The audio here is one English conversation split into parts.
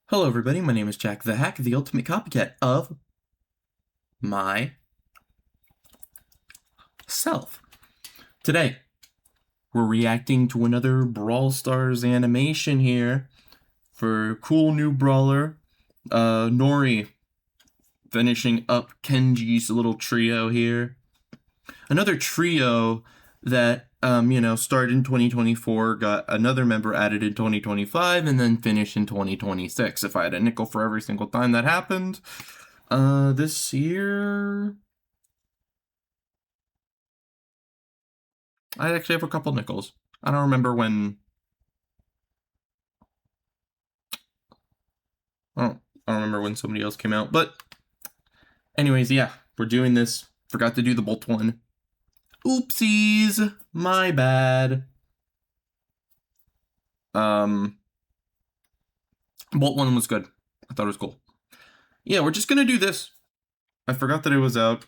Hello everybody, my name is Jack the Hack, the ultimate copycat of myself. Today, we're reacting to another Brawl Stars animation here for cool new brawler, Nori, finishing up Kenji's little trio here. Another trio that, started in 2024, got another member added in 2025, and then finished in 2026. If I had a nickel for every single time that happened. This year, I actually have a couple nickels. I don't remember when. I don't remember when somebody else came out, but anyways, yeah, we're doing this. Forgot to do the Bolt one. Oopsies, my bad. Bolt one was good. I thought it was cool. Yeah, we're just gonna do this. I forgot that it was out.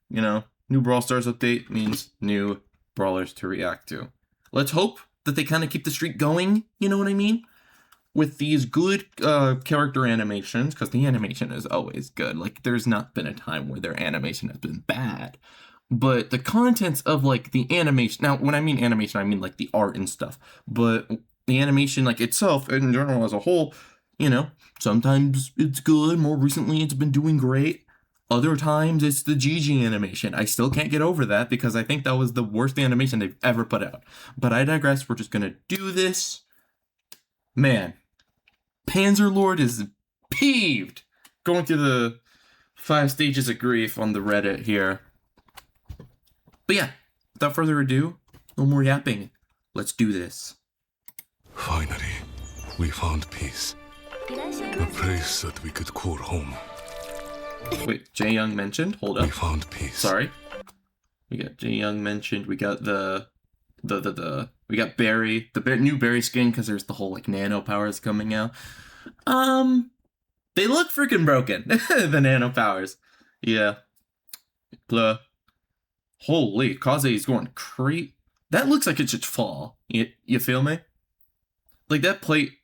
New Brawl Stars update means new brawlers to react to. Let's hope that they kind of keep the streak going, you know what I mean? With these good character animations, because the animation is always good. Like, there's not been a time where their animation has been bad. But the contents of, like, the animation... Now, when I mean animation, I mean, like, the art and stuff. But the animation, like, itself, in general, as a whole, sometimes it's good. More recently, it's been doing great. Other times, it's the GG animation. I still can't get over that because I think that was the worst animation they've ever put out. But I digress. We're just going to do this. Man, Panzerlord is peeved. Going through the 5 stages of grief on the Reddit here. But yeah, without further ado, no more yapping. Let's do this. Finally, we found peace. A place that we could call home. Wait, Jae Young mentioned? Hold up. We found peace. Sorry. We got Jae Young mentioned. We got we got Barry, the new Barry skin, because there's the whole, like, nano powers coming out. They look freaking broken, the nano powers. Yeah. Blah. Holy, Kaze is going crazy. That looks like it should fall. You feel me? Like, that plate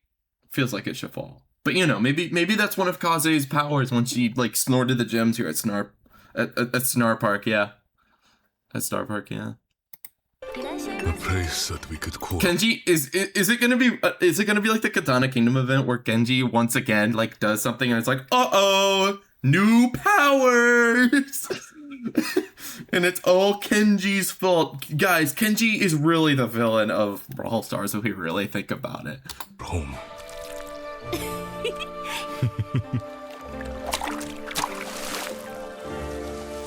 feels like it should fall. But, maybe that's one of Kaze's powers when she, like, snorted the gems here at Snar Park, yeah. At Star Park, yeah. A place that we could call. Kenji, is it gonna be like the Katana Kingdom event where Genji once again, like, does something and it's like, uh-oh, new powers! And it's all Kenji's fault. Guys, Kenji is really the villain of Brawl Stars if we really think about it. Home.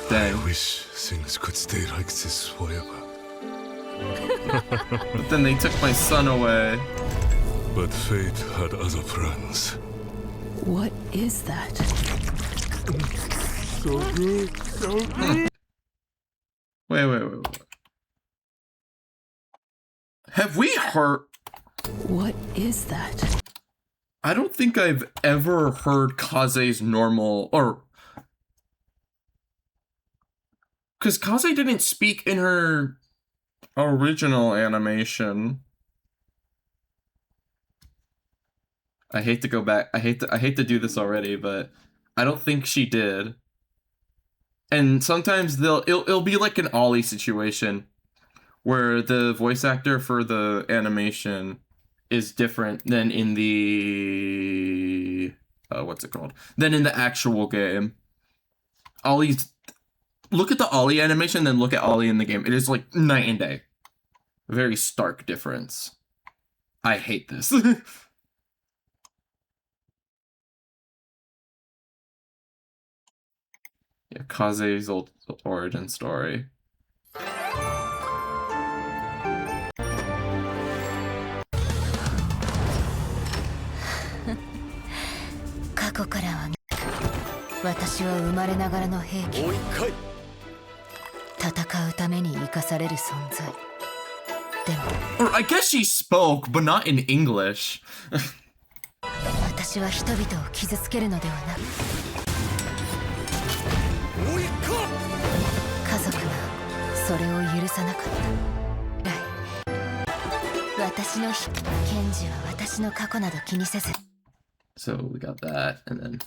Dang. I wish things could stay like this forever. But then they took my son away. But fate had other plans. What is that? So good, so good. Wait. Have we heard... What is that? I don't think I've ever heard Kaze's normal... Or... Because Kaze didn't speak in her original animation. I hate to go back. I hate to do this already, but I don't think she did. And sometimes it'll be like an Ollie situation where the voice actor for the animation is different than in the what's it called? Than in the actual game. Ollie's... Look at the Ollie animation, then look at Ollie in the game. It is like night and day. Very stark difference. I hate this. Yeah, Kaze's old origin story. 過去からは私は生まれながらの兵器。戦うために生かされる存在。でも Or I guess she spoke, but not in English. 私は人々を傷つけるのではなく、家族がそれを許さなかった。私のケンジは私の過去など気にせず So we got that, and then...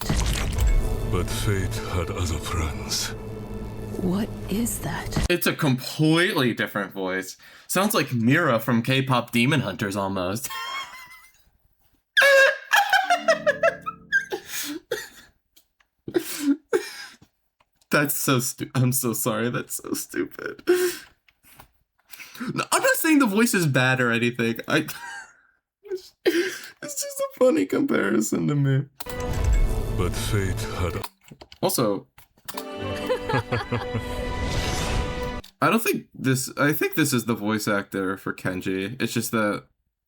But fate had other plans. What is that? It's a completely different voice. Sounds like Mira from K-pop Demon Hunters almost. That's so stupid. I'm so sorry. That's so stupid. No, I'm not saying the voice is bad or anything. It's just a funny comparison to me. But fate had... Also, I think this is the voice actor for Kenji. It's just that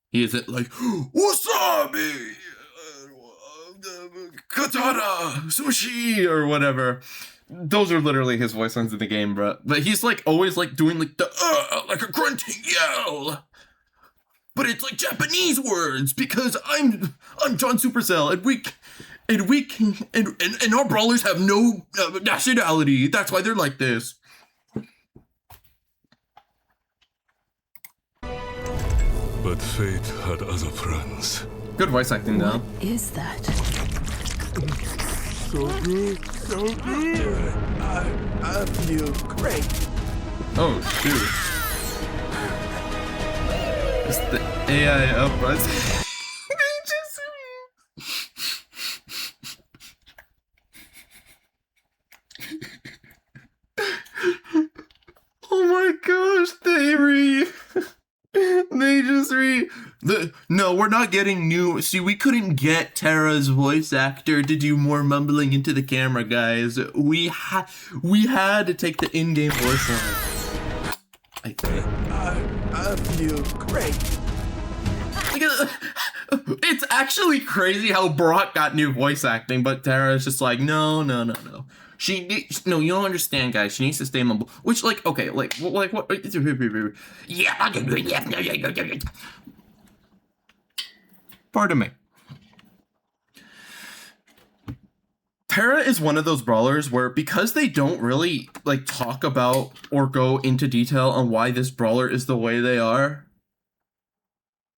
he isn't like, wasabi, katana, sushi, or whatever. Those are literally his voice lines in the game, bro. But he's like always like doing like the like a grunting yell. But it's like Japanese words because I'm John Supercell and our brawlers have no nationality. That's why they're like this. But fate had other plans. Good voice acting though. What is that? So good, so good. I feel great. Oh shoot. It's the AI uprise. Oh my gosh, no, we're not getting new. See, we couldn't get Terra's voice actor to do more mumbling into the camera, guys. We had to take the in-game voice line. I think. I feel great. It's actually crazy how Brock got new voice acting, but Terra's just like, no. No, you don't understand, guys. She needs to stay mumble. Which, like, okay, like what? Yeah. Pardon me. Terra is one of those brawlers where, because they don't really like talk about or go into detail on why this brawler is the way they are,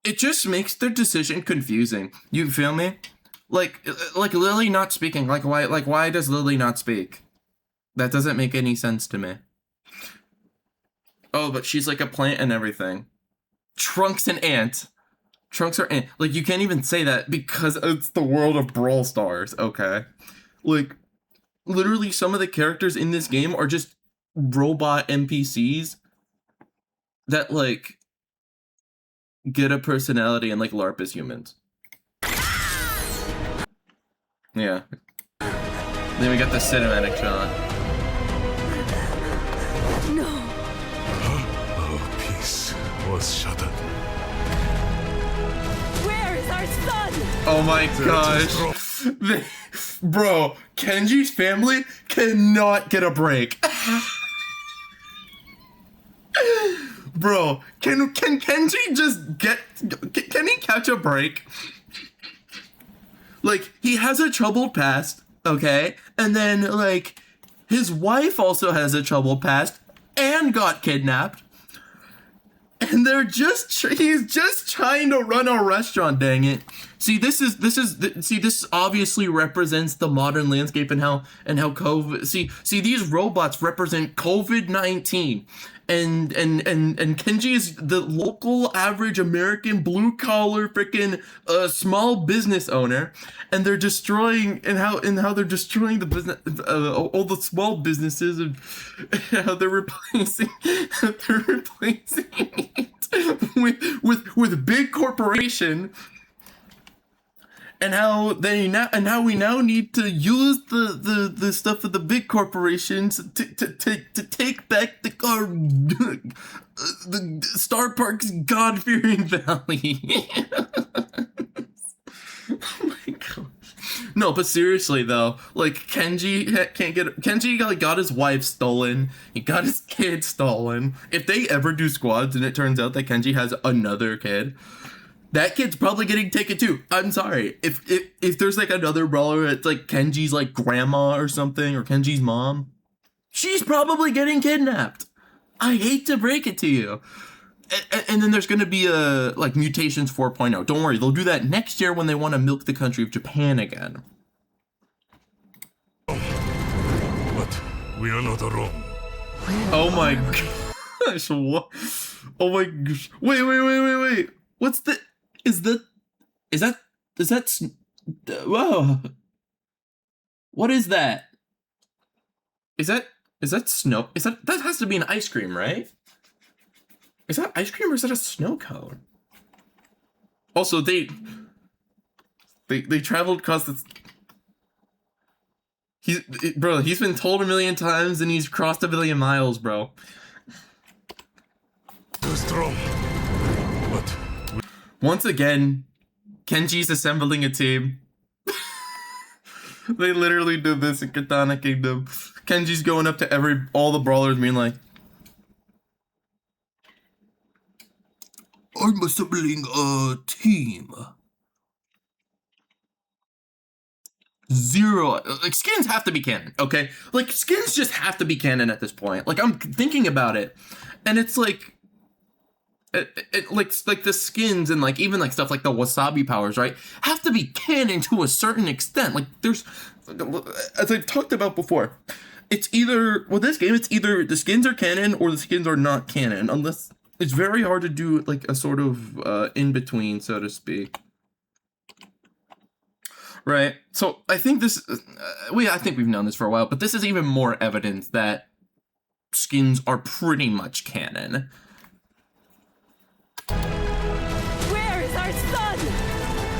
it just makes their decision confusing. You feel me? Like Lily not speaking. Like why does Lily not speak? That doesn't make any sense to me. Oh, but she's like a plant and everything. Trunks an ant. Trunks are ant. Like, you can't even say that because it's the world of Brawl Stars, okay? Like, literally some of the characters in this game are just robot NPCs that, like, get a personality and, like, LARP as humans. Yeah. Then we got the cinematic shot. Our peace was shattered. Where is our son? Oh my gosh. Bro, Kenji's family cannot get a break. Bro, can Kenji just can he catch a break? Like, he has a troubled past, okay? And then, like, his wife also has a troubled past and got kidnapped. And he's just trying to run a restaurant, dang it. See, this obviously represents the modern landscape and how COVID, see, these robots represent COVID-19. And Kenji is the local average American blue collar freaking small business owner, and they're destroying how they're destroying the business, all the small businesses, and how they're replacing it with big corporation. And how we now need to use the stuff of the big corporations to take back the Star Park's God-fearing valley. Oh my gosh. No, but seriously though, like Kenji got his wife stolen. He got his kid stolen. If they ever do squads and it turns out that Kenji has another kid, that kid's probably getting taken too. I'm sorry. If there's like another brawler that's like Kenji's like grandma or something, or Kenji's mom, she's probably getting kidnapped. I hate to break it to you. and then there's gonna be a like Mutations 4.0. Don't worry, they'll do that next year when they want to milk the country of Japan again. But we are not alone. Oh my gosh! What? Oh my gosh! Wait! What's the? Is that? Whoa! What is that? Is that snow? That has to be an ice cream, right? Is that ice cream or is that a snow cone? Also, they traveled across the. He's been told a million times and he's crossed a billion miles, bro. Too strong. But Once again, Kenji's assembling a team. They literally did this in Katana Kingdom. Kenji's going up to all the brawlers being like, I'm assembling a team. Zero. Like, skins have to be canon, okay? Like, skins just have to be canon at this point. Like, I'm thinking about it, and it's like, like the skins and like even like stuff like the wasabi powers, right, have to be canon to a certain extent. Like, there's, as I've talked about before, it's either, with this game, it's either the skins are canon or the skins are not canon, unless it's very hard to do like a sort of in between, so to speak. Right. So I think this, I think we've known this for a while, but this is even more evidence that skins are pretty much canon. Where is our son?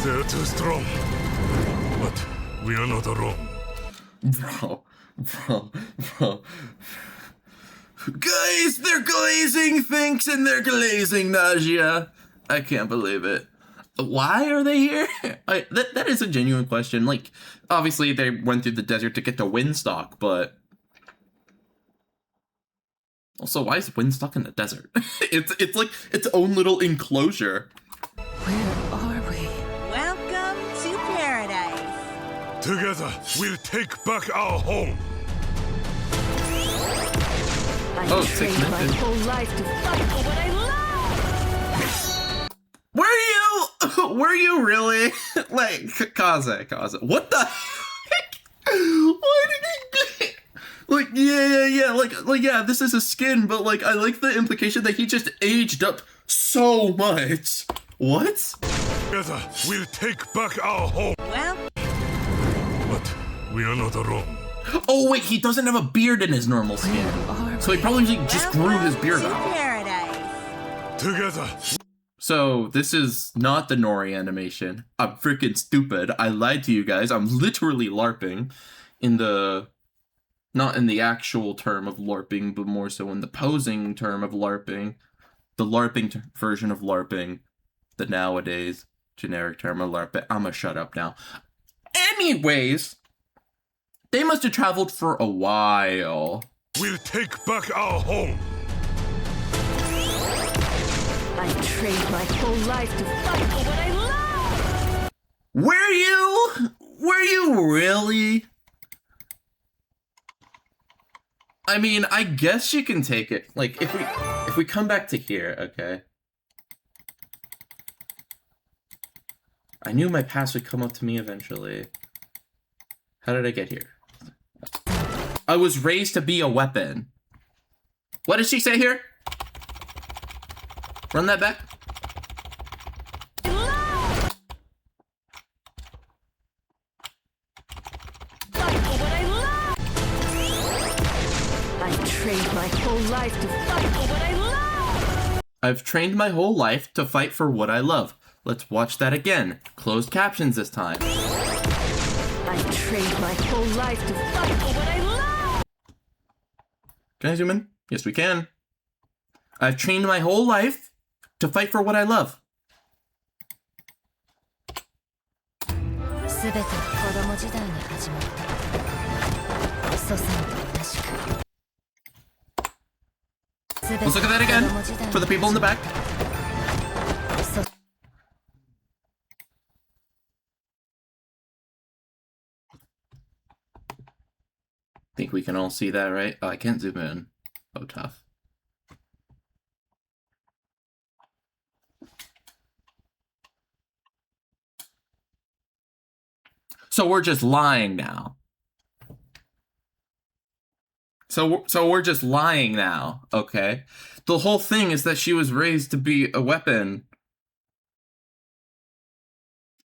they're too strong. But we are not alone. Bro. Guys, they're glazing Finks and they're glazing Nausea. I can't believe it. Why are they here? That is a genuine question. Like, obviously they went through the desert to get to Windstock, but also, why is Windstock in the desert? it's like its own little enclosure. Where are we? Welcome to paradise. Together, we'll take back our home. I Oh, trained my segmented. whole life to fight for what I love. Were you really? Like, Kaze, what the heck? Why did he get, like, yeah, like, yeah, this is a skin, but, like, I like the implication that he just aged up so much. What? Together, we'll take back our home. Well, But we are not alone. Oh, wait, he doesn't have a beard in his normal skin. Are So he probably just grew his beard to out. paradise. Together. So this is not the Nori animation. I'm freaking stupid. I lied to you guys. I'm literally LARPing in the, not in the actual term of LARPing, but more so in the posing term of LARPing. The LARPing version of LARPing. The nowadays generic term of LARPing. I'ma shut up now. Anyways, they must have traveled for a while. We'll take back our home. I trained my whole life to fight for what I love. Were you really? I mean, I guess you can take it. Like, if we come back to here, okay. I knew my past would come up to me eventually. How did I get here? I was raised to be a weapon. What did she say here? Run that back. Fight for what I love. I trained my whole life to fight for what I love. I've trained my whole life to fight for what I love. Let's watch that again. Closed captions this time. I trained my whole life to fight for what I love. Can I zoom in? Yes, we can. I've trained my whole life to fight for what I love. すべて子供時代に始まった祖先と同じく Let's look at that again for the people in the back. Think we can all see that, right? Oh, I can't zoom in. Oh, tough. So we're just lying now. So we're just lying now, okay? The whole thing is that she was raised to be a weapon.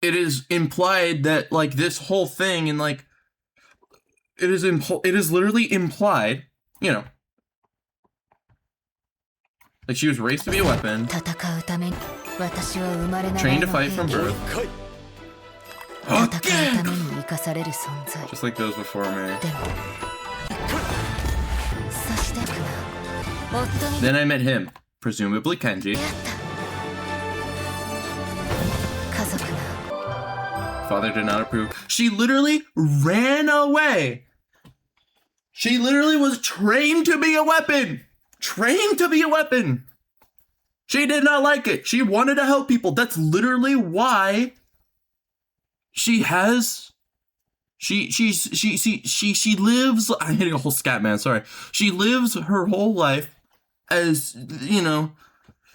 It is implied that, like, this whole thing, and, like, it is literally implied, you know, like she was raised to be a weapon, trained to fight from birth. Just like those before me. Then I met him, presumably Kenji. Father did not approve. She literally ran away. She literally was trained to be a weapon. Trained to be a weapon. She did not like it. She wanted to help people. That's literally why she has. She lives. I'm hitting a whole scat, man. Sorry. She lives her whole life as, you know,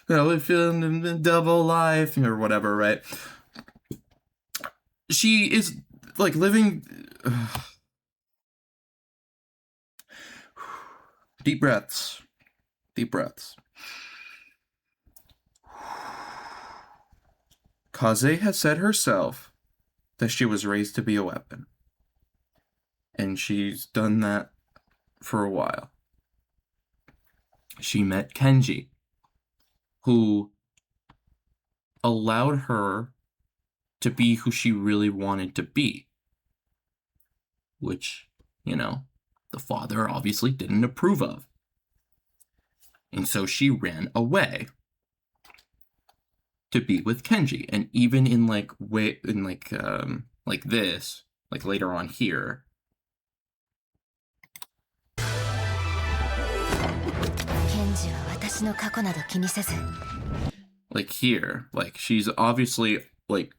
feeling the double life or whatever, right? She is like living. Deep breaths. Deep breaths. Kaze has said herself that she was raised to be a weapon. And she's done that for a while. She met Kenji, who allowed her to be who she really wanted to be. Which, you know, the father obviously didn't approve of. And so she ran away to be with Kenji. And even in like this, like later on here, like here, like she's obviously like,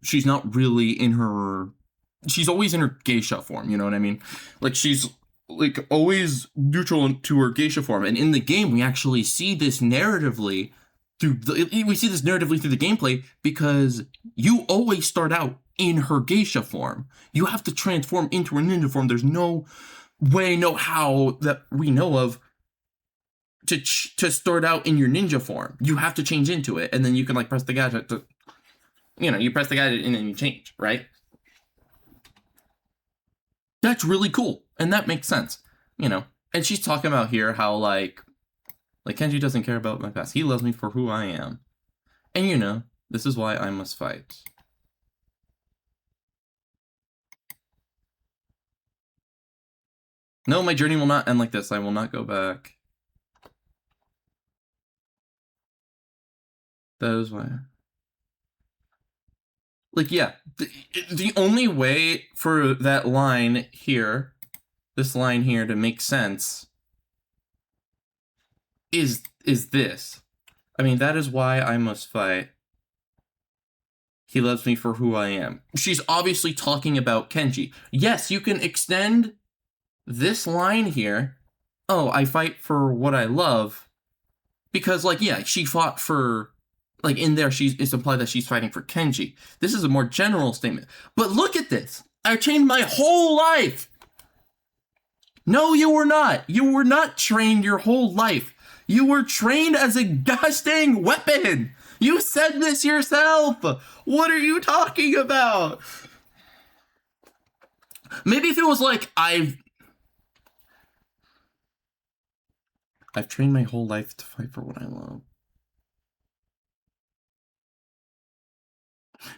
she's not really in her, she's always in her geisha form, you know what I mean? Like she's like always neutral to her geisha form. And in the game, we actually see this narratively through the gameplay, because you always start out in her geisha form. You have to transform into her ninja form. There's no way, no how that we know of to start out in your ninja form. You have to change into it, and then you can like press the gadget to, you know, you press the gadget and then you change, right? That's really cool, and that makes sense, you know. And she's talking about here how like Kenji doesn't care about my past. He loves me for who I am. And you know, this is why I must fight. No, my journey will not end like this. I will not go back. That is why. Like, yeah, the only way for that line here, this line here, to make sense is this. I mean, that is why I must fight. He loves me for who I am. She's obviously talking about Kenji. Yes, you can extend this line here. Oh, I fight for what I love. Because, like, yeah, she fought for... Like, in there, it's implied that she's fighting for Kenji. This is a more general statement. But look at this. I trained my whole life. No, you were not. You were not trained your whole life. You were trained as a gosh dang weapon. You said this yourself. What are you talking about? Maybe if it was like, I've trained my whole life to fight for what I love.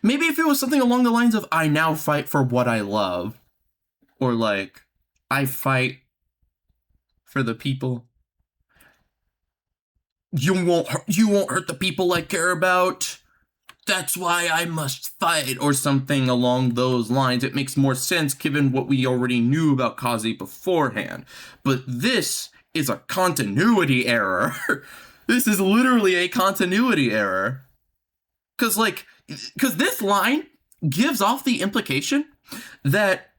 Maybe if it was something along the lines of, I now fight for what I love. Or like, I fight for the people. You won't hurt the people I care about. That's why I must fight, or something along those lines. It makes more sense given what we already knew about Kaze beforehand. But this is a continuity error. This is literally a continuity error. Because this line gives off the implication that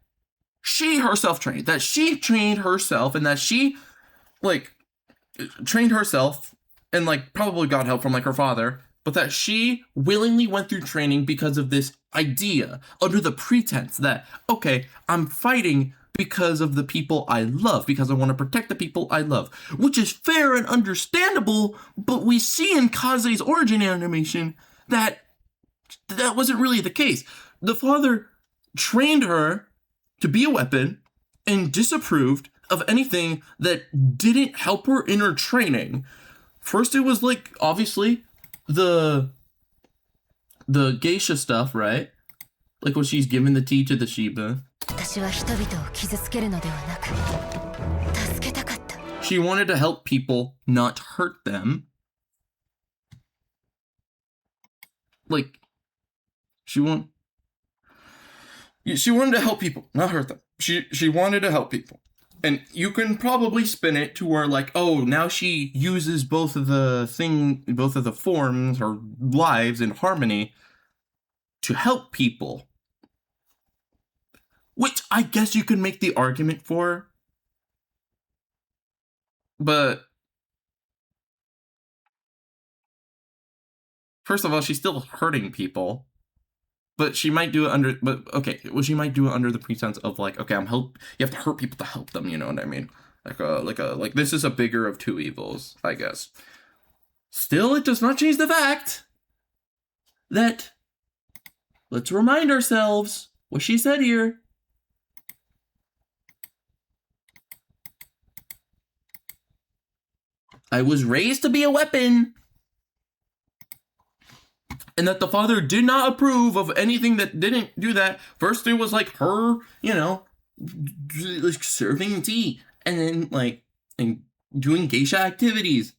she herself trained, that she trained herself, and that she, like, trained herself and, like, probably got help from, like, her father, but that she willingly went through training because of this idea, under the pretense that, okay, I'm fighting because of the people I love, because I want to protect the people I love, which is fair and understandable, but we see in Kaze's origin animation that wasn't really the case. The father trained her to be a weapon and disapproved of anything that didn't help her in her training. First, it was like, obviously, the geisha stuff, right? Like when she's giving the tea to the Shiba. She wanted to help people, not hurt them. Like, she wanted to help people, not hurt them. She wanted to help people. And you can probably spin it to where, like, oh, now she uses both of the forms, her lives in harmony to help people. Which I guess you can make the argument for. But first of all, she's still hurting people. But she might do it under she might do it under the pretense of like, okay, you have to hurt people to help them, you know what I mean? Like this is a bigger of two evils, I guess. Still, it does not change the fact that let's remind ourselves what she said here. I was raised to be a weapon. And that the father did not approve of anything that didn't do that. First, it was like her, like serving tea. And then, like, and doing geisha activities.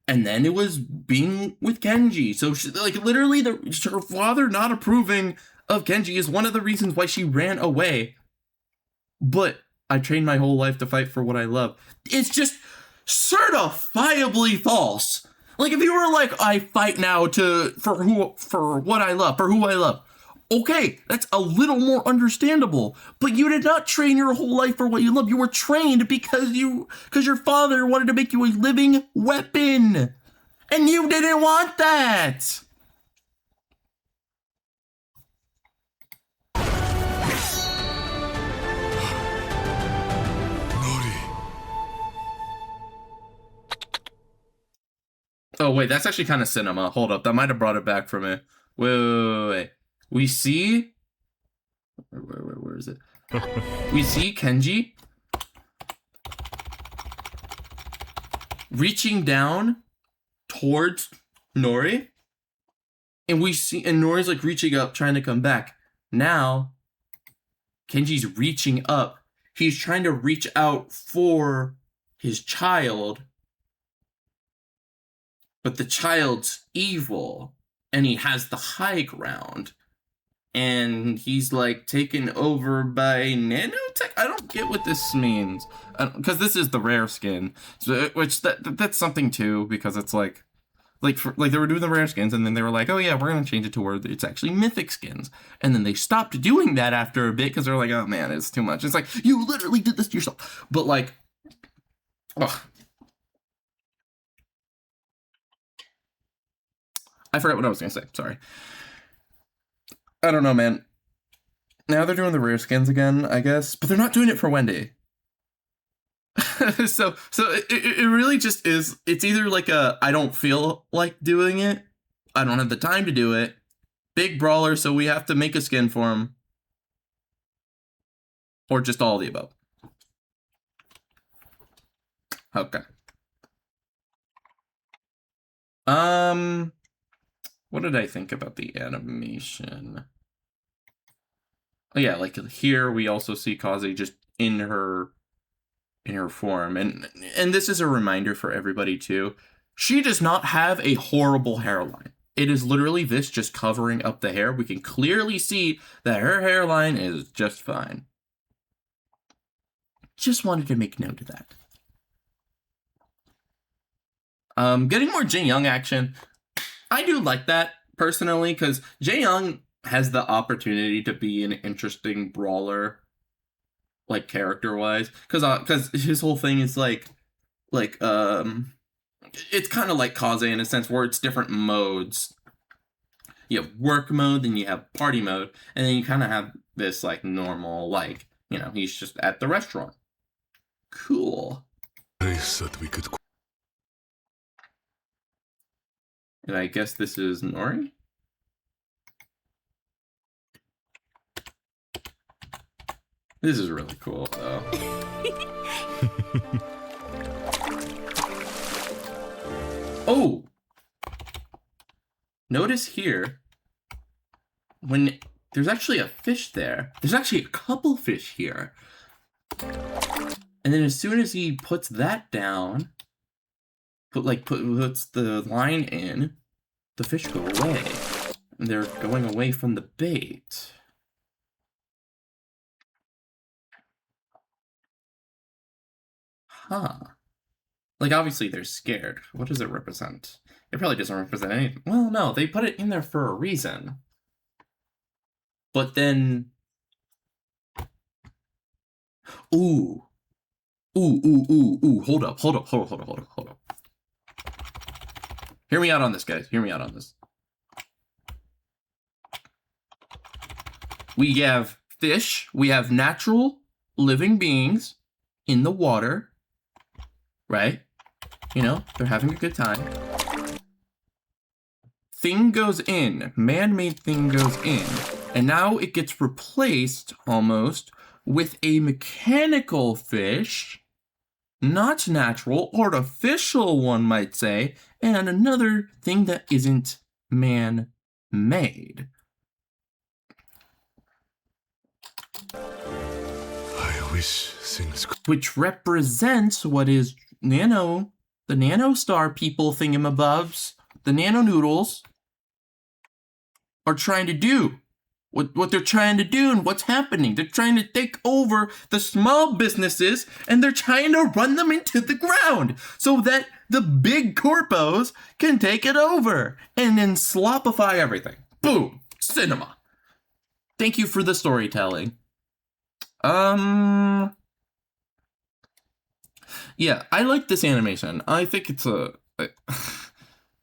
And then it was being with Kenji. So, literally, her father not approving of Kenji is one of the reasons why she ran away. But I trained my whole life to fight for what I love. It's just certifiably false. Like, if you were like, I fight now for who I love. Okay, that's a little more understandable. But you did not train your whole life for what you love. You were trained because your father wanted to make you a living weapon. And you didn't want that. Oh, wait, that's actually kind of cinema. Hold up, that might have brought it back for me. Wait. We see... Where is it? We see Kenji reaching down towards Nori. And Nori's like reaching up, trying to come back. Now, Kenji's reaching up. He's trying to reach out for his child. But the child's evil, and he has the high ground, and he's like taken over by nanotech. I don't get what this means, because this is the rare skin, which that's something too, because it's like they were doing the rare skins, and then they were like, oh yeah, we're gonna change it to where it's actually mythic skins, and then they stopped doing that after a bit because they're like, oh man, it's too much. It's like, you literally did this to yourself. But like, ugh. I forgot what I was going to say. Sorry. I don't know, man. Now they're doing the rare skins again, I guess. But they're not doing it for Wendy. so it really just is. It's either like I don't feel like doing it. I don't have the time to do it. Big brawler, so we have to make a skin for him. Or just all of the above. Okay. What did I think about the animation? Oh yeah, like here we also see Kaze just in her form, and this is a reminder for everybody too. She does not have a horrible hairline. It is literally this just covering up the hair. We can clearly see that her hairline is just fine. Just wanted to make note of that. Getting more Jae-young action. I do like that, personally, because Jae-young has the opportunity to be an interesting brawler, like, character-wise. Because his whole thing is, it's kind of like Kaze in a sense, where it's different modes. You have work mode, then you have party mode, and then you kind of have this, like, normal, like, you know, he's just at the restaurant. Cool. Place that we could. And I guess this is Nori? This is really cool, though. Oh! Notice here, when there's actually a fish there, there's actually a couple fish here. And then as soon as he puts that down, puts the line in, the fish go away. And they're going away from the bait. Huh. Like, obviously they're scared. What does it represent? It probably doesn't represent anything. Well, no, they put it in there for a reason. But then... Ooh. Ooh. Hold up. Hear me out on this, guys. Hear me out on this. We have fish. We have natural living beings in the water. Right? You know, they're having a good time. Thing goes in. Man-made thing goes in. And now it gets replaced, almost, with a mechanical fish. Not natural, artificial, one might say. And another thing that isn't man-made. I wish things could. Which represents what is the nanostar people thingamabobs, the nano noodles, are trying to do. What they're trying to do and what's happening. They're trying to take over the small businesses and they're trying to run them into the ground so that the big corpos can take it over and then slopify everything. Boom. Cinema. Thank you for the storytelling. Yeah, I like this animation. I think it's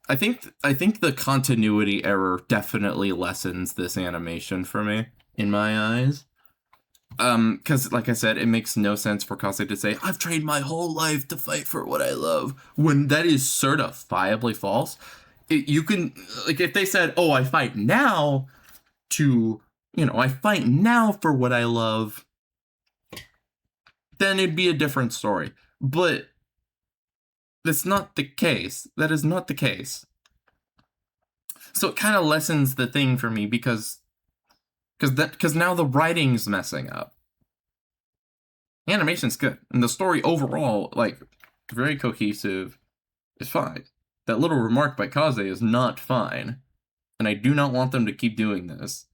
I think the continuity error definitely lessens this animation for me, in my eyes. Because, like I said, it makes no sense for Kase to say, I've trained my whole life to fight for what I love, when that is certifiably false. You can, like, if they said, oh, I fight now I fight now for what I love, then it'd be a different story. But that's not the case. That is not the case. So it kind of lessens the thing for me because now the writing's messing up. Animation's good, and the story overall, like, very cohesive, is fine. That little remark by Kaze is not fine, and I do not want them to keep doing this.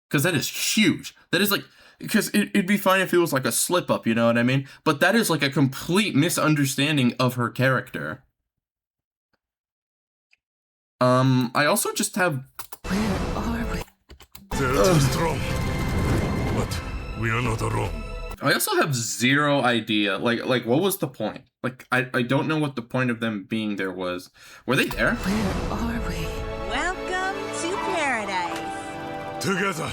Because that is huge. That is like, because it'd be fine if it was like a slip up, you know what I mean? But that is like a complete misunderstanding of her character. I also just have... Where are we? They're too strong. But we are not alone. I also have zero idea. Like what was the point? Like, I don't know what the point of them being there was. Were they there? Where are we? Welcome to paradise. Together.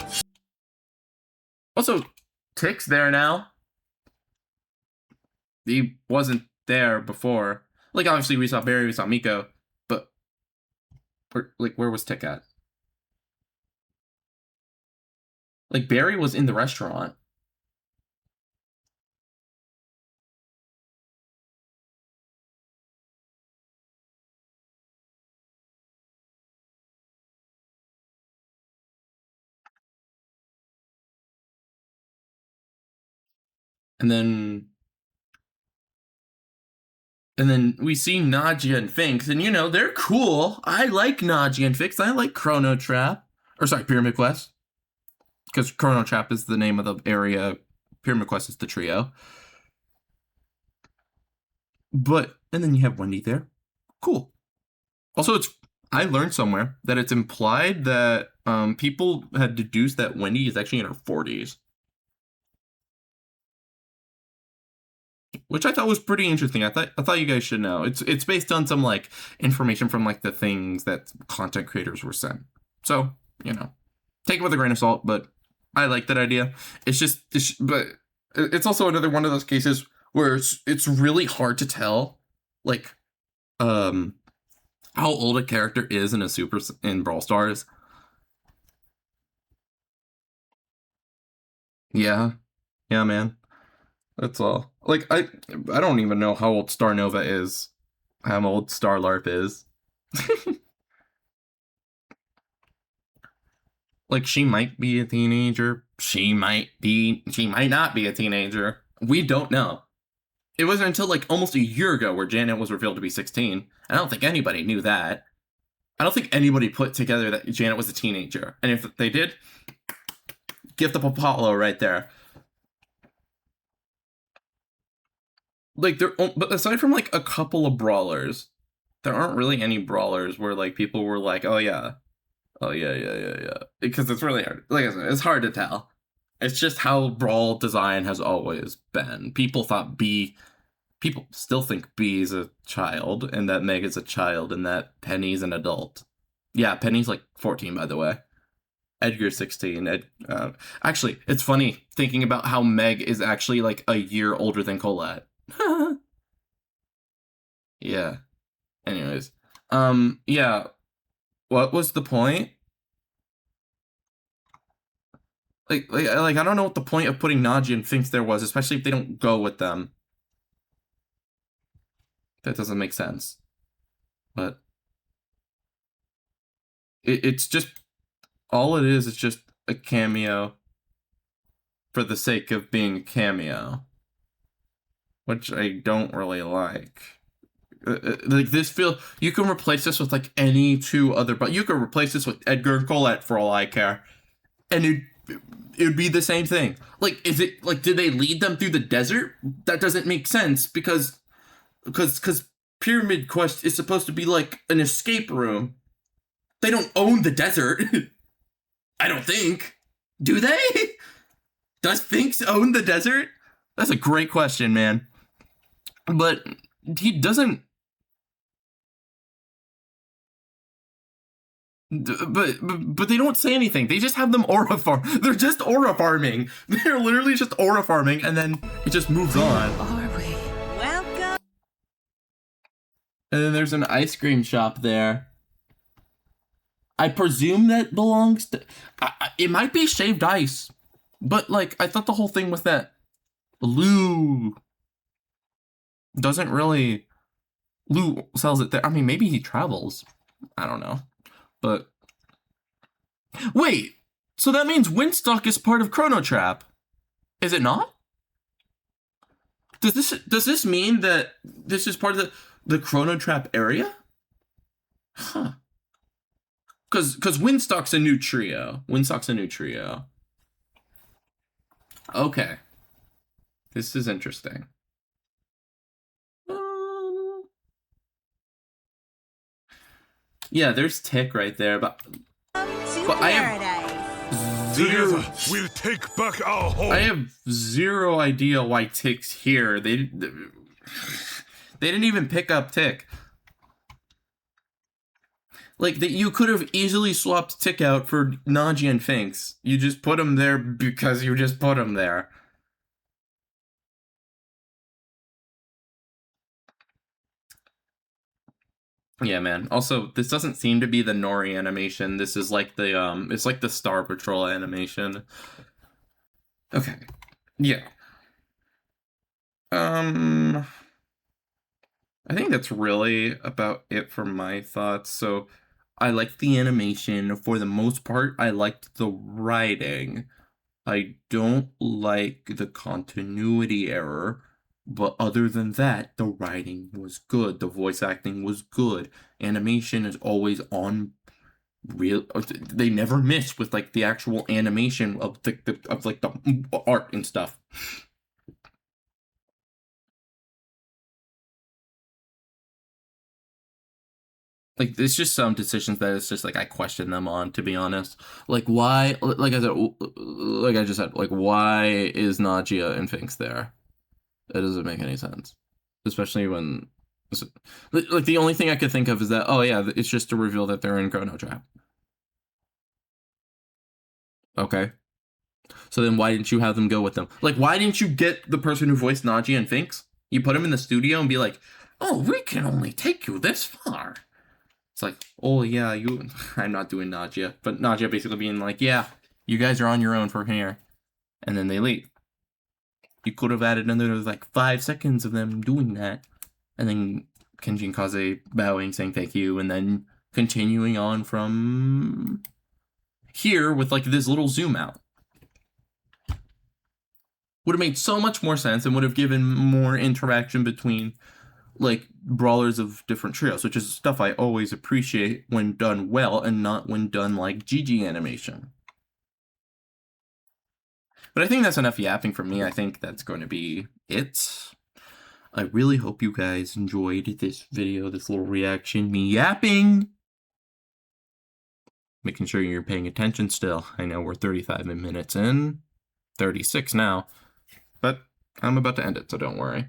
Also, Tick's there now. He wasn't there before. Like, obviously, we saw Barry, we saw Miko, but where was Tick at? Like, Barry was in the restaurant. And then we see Nadia and Finks, and you know, they're cool. I like Nadia and Finks. I like Chrono Trap. Or sorry, Pyramid Quest. Because Chrono Trap is the name of the area. Pyramid Quest is the trio. And then you have Wendy there. Cool. Also, I learned somewhere that it's implied that people had deduced that Wendy is actually in her 40s. Which I thought was pretty interesting. I thought you guys should know. It's based on some like information from like the things that content creators were sent. So, you know, take it with a grain of salt, but I like that idea. But it's also another one of those cases where it's really hard to tell, like, how old a character is in Brawl Stars. Yeah, man. That's all. Like, I don't even know how old Star Nova is. How old Star LARP is. Like, she might be a teenager. She might not be a teenager. We don't know. It wasn't until like almost a year ago where Janet was revealed to be 16. I don't think anybody knew that. I don't think anybody put together that Janet was a teenager. And if they did, gift of Apollo right there. Like, but aside from like a couple of brawlers, there aren't really any brawlers where like people were like, oh yeah. Because it's really hard. Like I said, it's hard to tell. It's just how Brawl design has always been. People still think B is a child, and that Meg is a child, and that Penny's an adult. Yeah, Penny's like 14, by the way. Edgar's 16. Actually, it's funny thinking about how Meg is actually like a year older than Colette. Yeah. Anyways. Yeah. What was the point? Like I don't know what the point of putting Najee and Finks there was, especially if they don't go with them. That doesn't make sense. But it's just all it is just a cameo for the sake of being a cameo, which I don't really like. Like this you can replace this with like any two other, but you could replace this with Edgar and Colette for all I care, and it would be the same thing. Like, is it like, did they lead them through the desert? That doesn't make sense because Pyramid Quest is supposed to be like an escape room. They don't own the desert. I don't think. Do they? Does Finks own the desert? That's a great question, man. But he doesn't. But they don't say anything. They just have them aura farm. They're just aura farming. They're literally just aura farming, and then it just moves on. Are we? Welcome. And then there's an ice cream shop there. I presume that belongs to. It might be shaved ice, but like I thought the whole thing was that Lou doesn't really. Lou sells it there. I mean, maybe he travels. I don't know. But wait, so that means Winstock is part of Chrono Trap, is it not? Does this mean that this is part of the Chrono Trap area? Huh? Because Winstock's a new trio. Okay, this is interesting. Yeah, there's Tick right there, but I have Together, we'll take back our home. I have zero idea why Tick's here. They didn't even pick up Tick. Like, that you could have easily swapped Tick out for Najee and Finks. You just put him there because you just put him there. Yeah, man. Also, this doesn't seem to be the Nori animation. This is like the it's like the Star Patrol animation. Okay. Yeah. I think that's really about it for my thoughts. So, I liked the animation for the most part. I liked the writing. I don't like the continuity error. But other than that, the writing was good. The voice acting was good. Animation is always on real. They never miss with like the actual animation of the art and stuff. Like, there's just some decisions that it's just like I question them on, to be honest. Like, why? Like I just said, like, why is Najia and Finks there? That doesn't make any sense, especially when, like, the only thing I could think of is that, oh yeah, it's just to reveal that they're in Chrono Trap. Okay. So then why didn't you have them go with them? Like, why didn't you get the person who voiced Najee and Finks? You put him in the studio and be like, oh, we can only take you this far. It's like, oh, yeah, I'm not doing Najee. But Najee basically being like, yeah, you guys are on your own from here. And then they leave. You could have added another, like, 5 seconds of them doing that. And then Kenji and Kaze bowing, saying thank you, and then continuing on from here with, like, this little zoom out. Would have made so much more sense and would have given more interaction between, like, brawlers of different trios, which is stuff I always appreciate when done well and not when done like GG animation. But I think that's enough yapping from me. I think that's going to be it. I really hope you guys enjoyed this video, this little reaction, me yapping. Making sure you're paying attention still. I know we're 35 minutes in, 36 now. But I'm about to end it, so don't worry.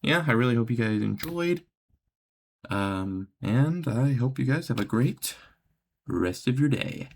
Yeah, I really hope you guys enjoyed. And I hope you guys have a great rest of your day.